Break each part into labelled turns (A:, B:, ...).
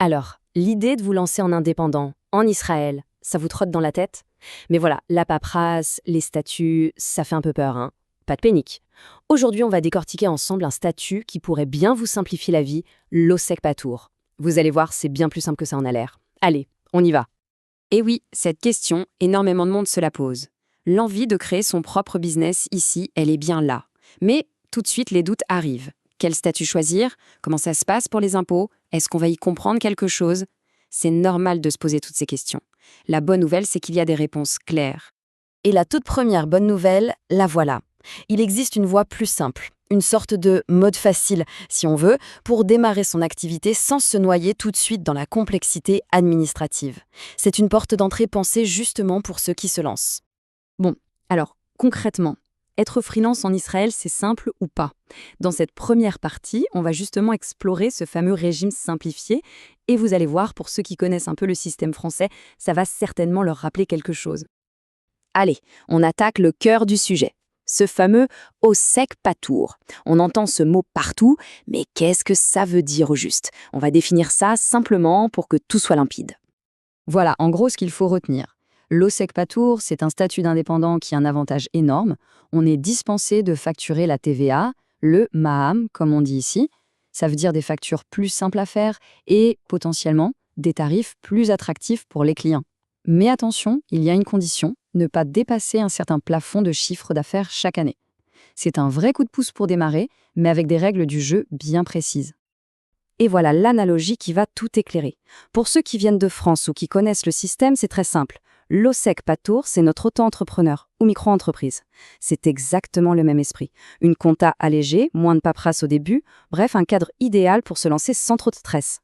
A: Alors, l'idée de vous lancer en indépendant, en Israël, ça vous trotte dans la tête? Mais voilà, la paperasse, les statuts, ça fait un peu peur, hein? Pas de panique. Aujourd'hui, on va décortiquer ensemble un statut qui pourrait bien vous simplifier la vie, l'Osek Patour. Vous allez voir, c'est bien plus simple que ça en a l'air. Allez, on y va. Et oui, cette question, énormément de monde se la pose. L'envie de créer son propre business ici, elle est bien là. Mais tout de suite, les doutes arrivent. Quel statut choisir? Comment ça se passe pour les impôts? Est-ce qu'on va y comprendre quelque chose? C'est normal de se poser toutes ces questions. La bonne nouvelle, c'est qu'il y a des réponses claires. Et la toute première bonne nouvelle, la voilà. Il existe une voie plus simple, une sorte de mode facile, si on veut, pour démarrer son activité sans se noyer tout de suite dans la complexité administrative. C'est une porte d'entrée pensée justement pour ceux qui se lancent. Bon, alors, concrètement, être freelance en Israël, c'est simple ou pas? Dans cette première partie, on va justement explorer ce fameux régime simplifié et vous allez voir, pour ceux qui connaissent un peu le système français, ça va certainement leur rappeler quelque chose. Allez, on attaque le cœur du sujet. Ce fameux Osek Patour. On entend ce mot partout, mais qu'est-ce que ça veut dire au juste? On va définir ça simplement pour que tout soit limpide. Voilà, en gros, ce qu'il faut retenir. L'Osek Patour, c'est un statut d'indépendant qui a un avantage énorme. On est dispensé de facturer la TVA, le Maham, comme on dit ici. Ça veut dire des factures plus simples à faire et, potentiellement, des tarifs plus attractifs pour les clients. Mais attention, il y a une condition, ne pas dépasser un certain plafond de chiffre d'affaires chaque année. C'est un vrai coup de pouce pour démarrer, mais avec des règles du jeu bien précises. Et voilà l'analogie qui va tout éclairer. Pour ceux qui viennent de France ou qui connaissent le système, c'est très simple. L'Osek Patour, c'est notre auto-entrepreneur ou micro-entreprise. C'est exactement le même esprit. Une compta allégée, moins de paperasse au début, bref, un cadre idéal pour se lancer sans trop de stress.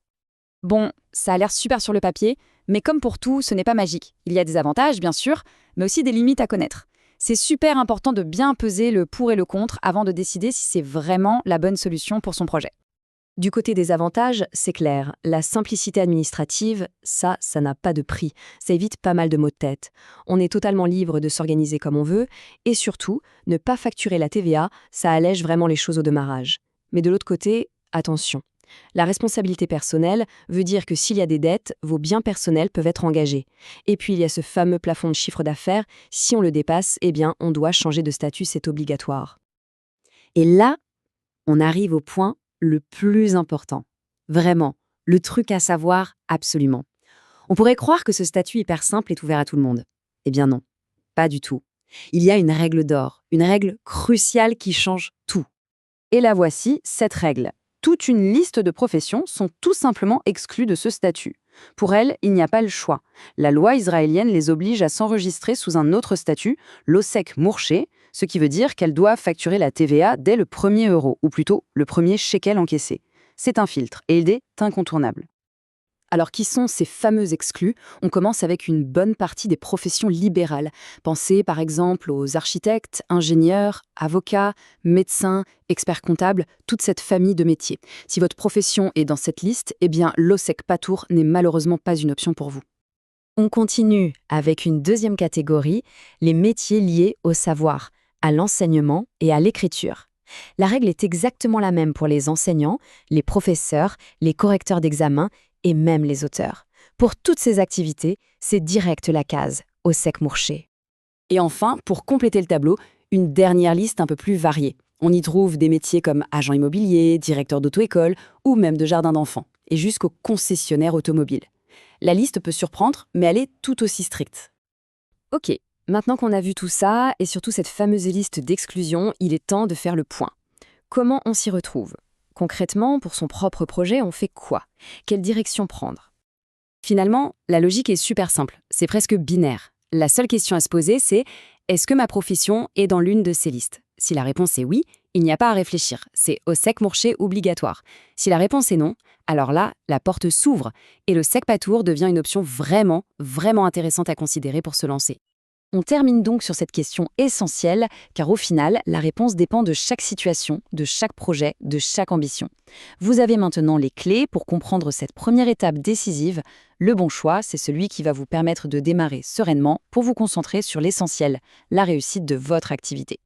A: Bon, ça a l'air super sur le papier, mais comme pour tout, ce n'est pas magique. Il y a des avantages, bien sûr, mais aussi des limites à connaître. C'est super important de bien peser le pour et le contre avant de décider si c'est vraiment la bonne solution pour son projet. Du côté des avantages, c'est clair, la simplicité administrative, ça n'a pas de prix. Ça évite pas mal de maux de tête. On est totalement libre de s'organiser comme on veut, et surtout, ne pas facturer la TVA, ça allège vraiment les choses au démarrage. Mais de l'autre côté, attention. La responsabilité personnelle veut dire que s'il y a des dettes, vos biens personnels peuvent être engagés. Et puis il y a ce fameux plafond de chiffre d'affaires, si on le dépasse, eh bien on doit changer de statut, c'est obligatoire. Et là, on arrive au point le plus important. Vraiment, le truc à savoir absolument. On pourrait croire que ce statut hyper simple est ouvert à tout le monde. Eh bien non, pas du tout. Il y a une règle d'or, une règle cruciale qui change tout. Et la voici, cette règle. Toute une liste de professions sont tout simplement exclues de ce statut. Pour elles, il n'y a pas le choix. La loi israélienne les oblige à s'enregistrer sous un autre statut, l'Osek Mourché, ce qui veut dire qu'elles doivent facturer la TVA dès le premier euro, ou plutôt le premier shekel encaissé. C'est un filtre, et il est incontournable. Alors qui sont ces fameux exclus? On commence avec une bonne partie des professions libérales. Pensez par exemple aux architectes, ingénieurs, avocats, médecins, experts comptables, toute cette famille de métiers. Si votre profession est dans cette liste, eh bien l'Osek Patour n'est malheureusement pas une option pour vous. On continue avec une deuxième catégorie, les métiers liés au savoir, à l'enseignement et à l'écriture. La règle est exactement la même pour les enseignants, les professeurs, les correcteurs d'examen et même les auteurs. Pour toutes ces activités, c'est direct la case, Osek Mourché. Et enfin, pour compléter le tableau, une dernière liste un peu plus variée. On y trouve des métiers comme agent immobilier, directeur d'auto-école ou même de jardin d'enfants, et jusqu'aux concessionnaires automobiles. La liste peut surprendre, mais elle est tout aussi stricte. Ok, maintenant qu'on a vu tout ça, et surtout cette fameuse liste d'exclusion, il est temps de faire le point. Comment on s'y retrouve? Concrètement, pour son propre projet, on fait quoi? Quelle direction prendre? Finalement, la logique est super simple, c'est presque binaire. La seule question à se poser, c'est est-ce que ma profession est dans l'une de ces listes? Si la réponse est oui, il n'y a pas à réfléchir, c'est Osek Mourché obligatoire. Si la réponse est non, alors là, la porte s'ouvre et le Osek Patour devient une option vraiment, vraiment intéressante à considérer pour se lancer. On termine donc sur cette question essentielle, car au final, la réponse dépend de chaque situation, de chaque projet, de chaque ambition. Vous avez maintenant les clés pour comprendre cette première étape décisive. Le bon choix, c'est celui qui va vous permettre de démarrer sereinement pour vous concentrer sur l'essentiel, la réussite de votre activité.